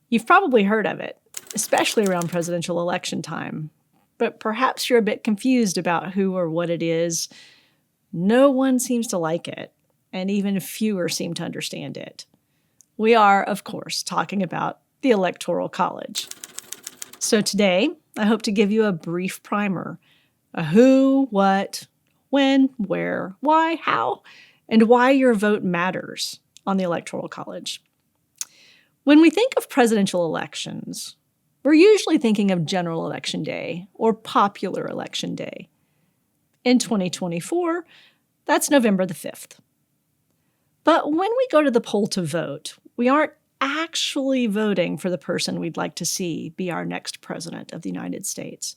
You've probably heard of it, especially around presidential election time, but perhaps you're a bit confused about who or what it is. No one seems to like it, and even fewer seem to understand it. We are, of course, talking about the Electoral College. So today, I hope to give you a brief primer, a who, what, when, where, why, how, and why your vote matters on the Electoral College. When we think of presidential elections, we're usually thinking of General Election Day or Popular Election Day. In 2024, that's November the 5th. But when we go to the poll to vote, we aren't actually voting for the person we'd like to see be our next president of the United States.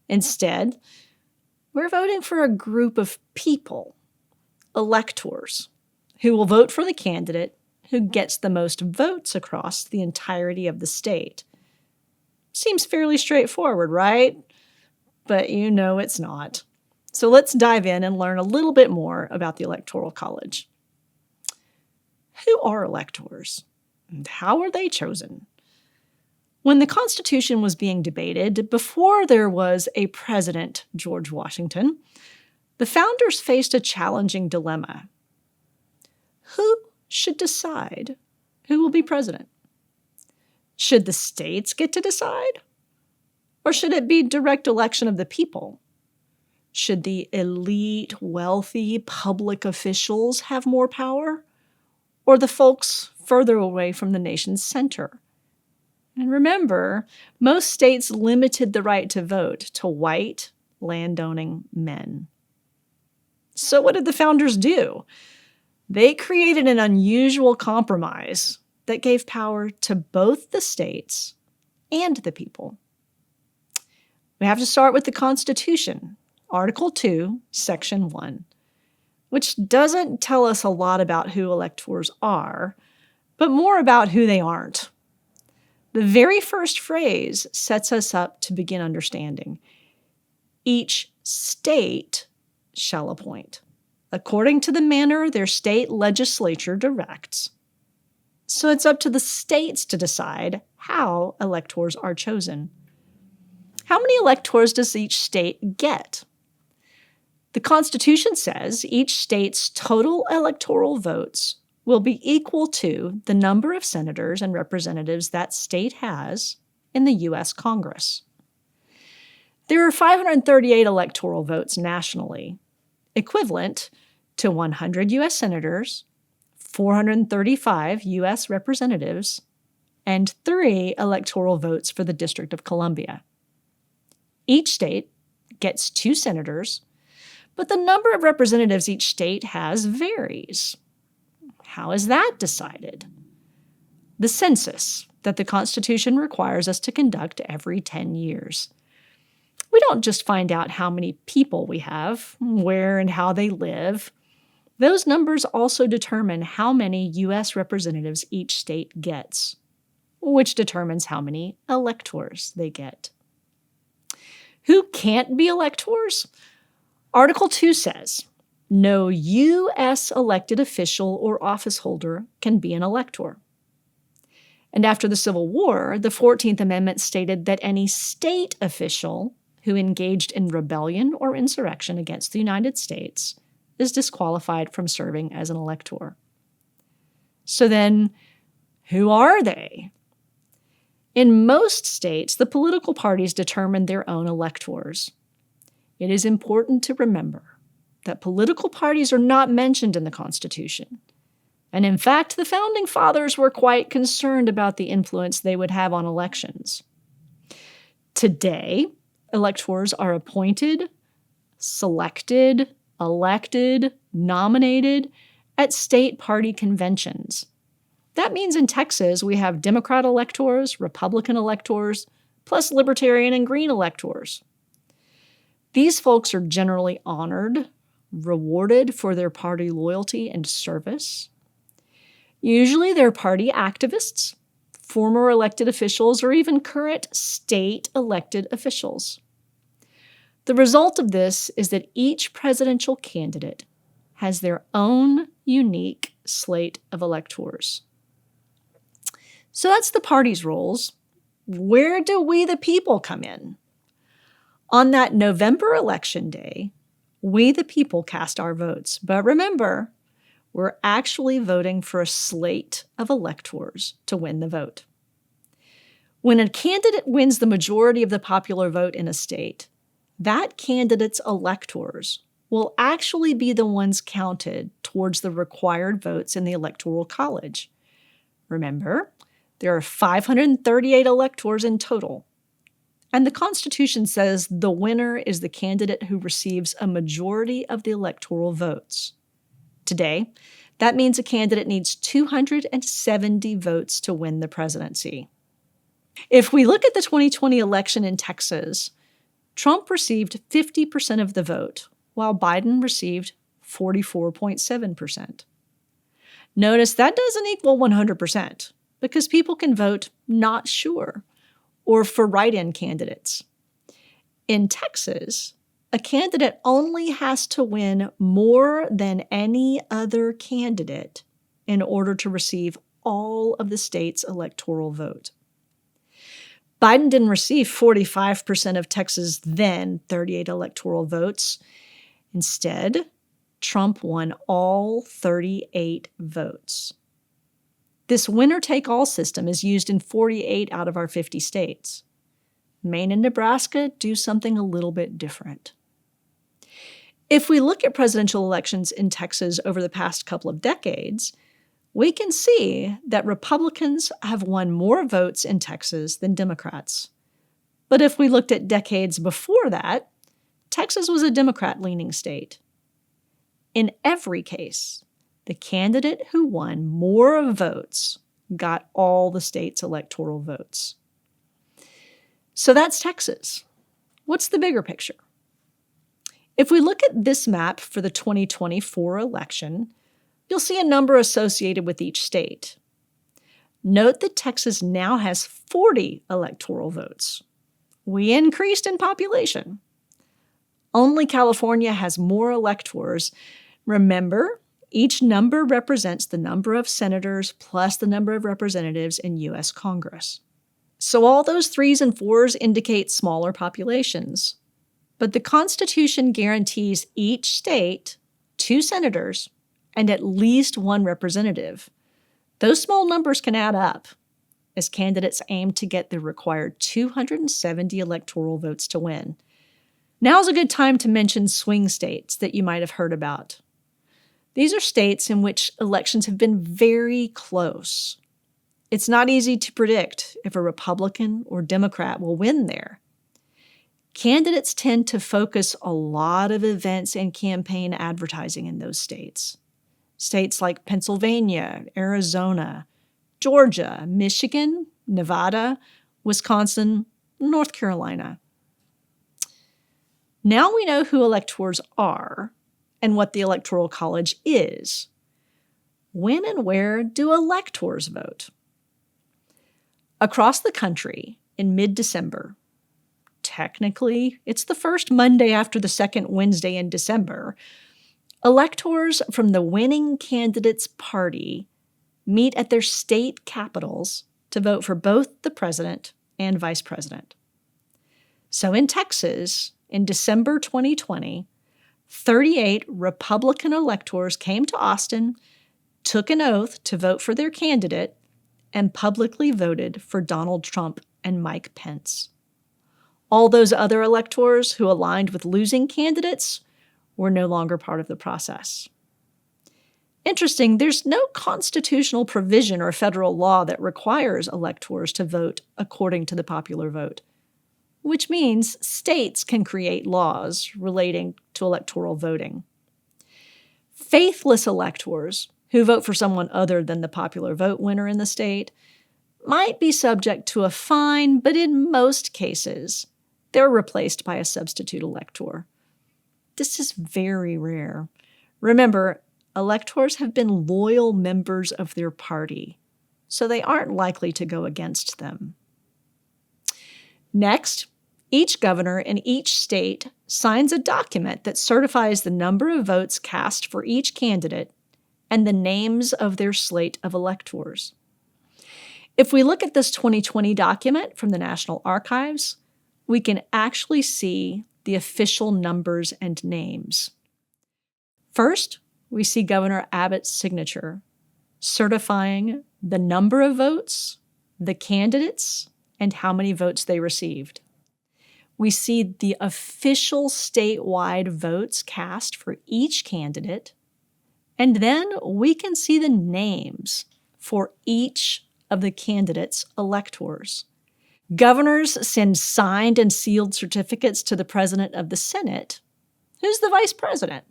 Instead, we're voting for a group of people, electors, who will vote for the candidate who gets the most votes across the entirety of the state. Seems fairly straightforward, right? But you know it's not. So let's dive in and learn a little bit more about the Electoral College. Who are electors, and how are they chosen? When the Constitution was being debated, before there was a President, George Washington, the founders faced a challenging dilemma. Who should decide who will be president? Should the states get to decide? Or should it be direct election of the people? Should the elite, wealthy public officials have more power? Or the folks further away from the nation's center? And remember, most states limited the right to vote to white, landowning men. So what did the founders do? They created an unusual compromise that gave power to both the states and the people. We have to start with the Constitution, Article 2, Section 1, which doesn't tell us a lot about who electors are, but more about who they aren't. The very first phrase sets us up to begin understanding. Each state shall appoint, according to the manner their state legislature directs. So it's up to the states to decide how electors are chosen. How many electors does each state get? The Constitution says each state's total electoral votes will be equal to the number of senators and representatives that state has in the U.S. Congress. There are 538 electoral votes nationally, equivalent to 100 U.S. senators, 435 U.S. representatives, and 3 electoral votes for the District of Columbia. Each state gets 2 senators, but the number of representatives each state has varies. How is that decided? The census that the Constitution requires us to conduct every 10 years. We don't just find out how many people we have, where and how they live. Those numbers also determine how many U.S. representatives each state gets, which determines how many electors they get. Who can't be electors? Article 2 says, no U.S. elected official or office holder can be an elector. And after the Civil War, the 14th Amendment stated that any state official who engaged in rebellion or insurrection against the United States is disqualified from serving as an elector. So then, who are they? In most states, the political parties determine their own electors. It is important to remember that political parties are not mentioned in the Constitution. And in fact, the Founding Fathers were quite concerned about the influence they would have on elections. Today, electors are appointed, selected, elected, nominated at state party conventions. That means in Texas, we have Democrat electors, Republican electors, plus Libertarian and Green electors. These folks are generally honored, rewarded for their party loyalty and service. Usually they're party activists, former elected officials, or even current state elected officials. The result of this is that each presidential candidate has their own unique slate of electors. So that's the party's roles. Where do we, the people, come in? On that November election day, we, the people, cast our votes. But remember, we're actually voting for a slate of electors to win the vote. When a candidate wins the majority of the popular vote in a state, that candidate's electors will actually be the ones counted towards the required votes in the Electoral College. Remember, there are 538 electors in total. And the Constitution says the winner is the candidate who receives a majority of the electoral votes. Today, that means a candidate needs 270 votes to win the presidency. If we look at the 2020 election in Texas, Trump received 50% of the vote, while Biden received 44.7%. Notice that doesn't equal 100%, because people can vote not sure or for write-in candidates. In Texas, a candidate only has to win more than any other candidate in order to receive all of the state's electoral vote. Biden didn't receive 45% of Texas' then 38 electoral votes. Instead, Trump won all 38 votes. This winner-take-all system is used in 48 out of our 50 states. Maine and Nebraska do something a little bit different. If we look at presidential elections in Texas over the past couple of decades, we can see that Republicans have won more votes in Texas than Democrats. But if we looked at decades before that, Texas was a Democrat-leaning state. In every case, the candidate who won more votes got all the state's electoral votes. So that's Texas. What's the bigger picture? If we look at this map for the 2024 election, you'll see a number associated with each state. Note that Texas now has 40 electoral votes. We increased in population. Only California has more electors. Remember, each number represents the number of senators plus the number of representatives in U.S. Congress. So all those 3s and 4s indicate smaller populations. But the Constitution guarantees each state 2 senators and at least 1 representative. Those small numbers can add up as candidates aim to get the required 270 electoral votes to win. Now's a good time to mention swing states that you might have heard about. These are states in which elections have been very close. It's not easy to predict if a Republican or Democrat will win there. Candidates tend to focus a lot of events and campaign advertising in those states. States like Pennsylvania, Arizona, Georgia, Michigan, Nevada, Wisconsin, North Carolina. Now we know who electors are and what the Electoral College is. When and where do electors vote? Across the country in mid-December, technically it's the first Monday after the second Wednesday in December, electors from the winning candidate's party meet at their state capitals to vote for both the president and vice president. So in Texas, in December 2020, 38 Republican electors came to Austin, took an oath to vote for their candidate, and publicly voted for Donald Trump and Mike Pence. All those other electors who aligned with losing candidates were no longer part of the process. Interesting, there's no constitutional provision or federal law that requires electors to vote according to the popular vote, which means states can create laws relating to electoral voting. Faithless electors who vote for someone other than the popular vote winner in the state might be subject to a fine, but in most cases, they're replaced by a substitute elector. This is very rare. Remember, electors have been loyal members of their party, so they aren't likely to go against them. Next, each governor in each state signs a document that certifies the number of votes cast for each candidate and the names of their slate of electors. If we look at this 2020 document from the National Archives, we can actually see the official numbers and names. First, we see Governor Abbott's signature, certifying the number of votes, the candidates, and how many votes they received. We see the official statewide votes cast for each candidate, and then we can see the names for each of the candidates' electors. Governors send signed and sealed certificates to the President of the Senate, who's the Vice President.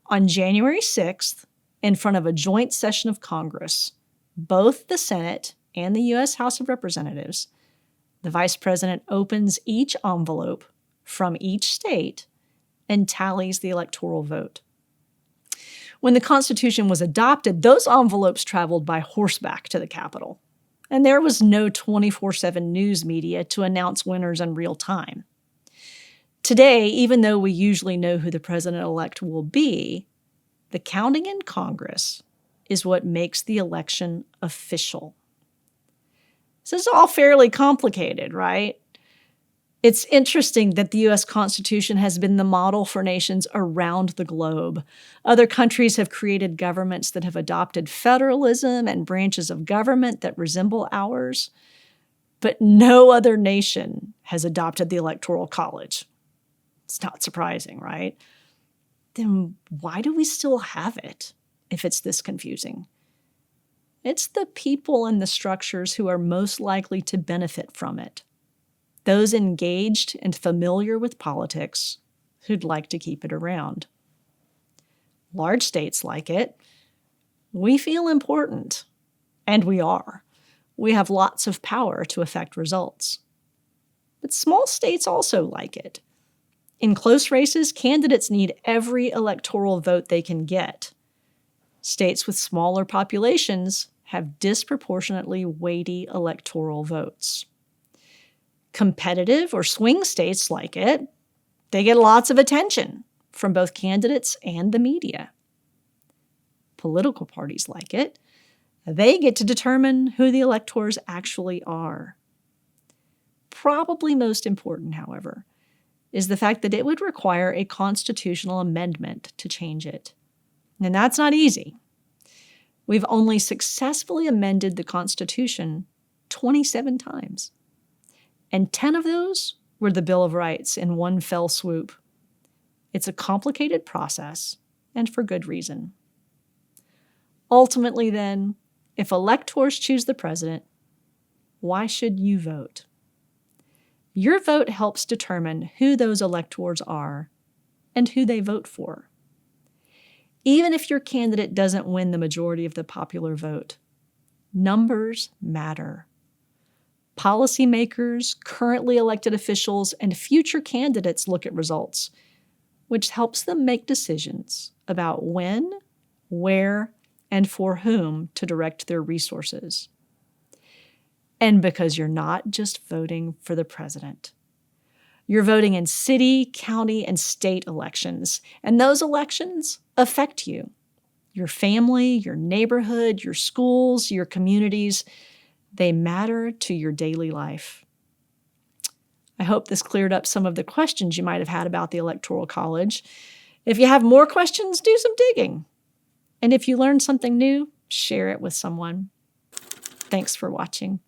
On January 6th, in front of a joint session of Congress, both the Senate and the U.S. House of Representatives, the Vice President opens each envelope from each state and tallies the electoral vote. When the Constitution was adopted, those envelopes traveled by horseback to the Capitol, and there was no 24/7 news media to announce winners in real time. Today, even though we usually know who the president-elect will be, the counting in Congress is what makes the election official. This is all fairly complicated, right? It's interesting that the U.S. Constitution has been the model for nations around the globe. Other countries have created governments that have adopted federalism and branches of government that resemble ours, but no other nation has adopted the Electoral College. It's not surprising, right? Then why do we still have it if it's this confusing? It's the people and the structures who are most likely to benefit from it. Those engaged and familiar with politics who'd like to keep it around. Large states like it. We feel important, and we are. We have lots of power to affect results. But small states also like it. In close races, candidates need every electoral vote they can get. States with smaller populations have disproportionately weighty electoral votes. Competitive or swing states like it. They get lots of attention from both candidates and the media. Political parties like it. They get to determine who the electors actually are. Probably most important, however, is the fact that it would require a constitutional amendment to change it. And that's not easy. We've only successfully amended the Constitution 27 times. And 10 of those were the Bill of Rights in one fell swoop. It's a complicated process, and for good reason. Ultimately, then, if electors choose the president, why should you vote? Your vote helps determine who those electors are and who they vote for. Even if your candidate doesn't win the majority of the popular vote, numbers matter. Policymakers, currently elected officials, and future candidates look at results, which helps them make decisions about when, where, and for whom to direct their resources. And because you're not just voting for the president. You're voting in city, county, and state elections, and those elections affect you, your family, your neighborhood, your schools, your communities. They matter to your daily life. I hope this cleared up some of the questions you might have had about the Electoral College. If you have more questions, do some digging. And if you learned something new, share it with someone. Thanks for watching.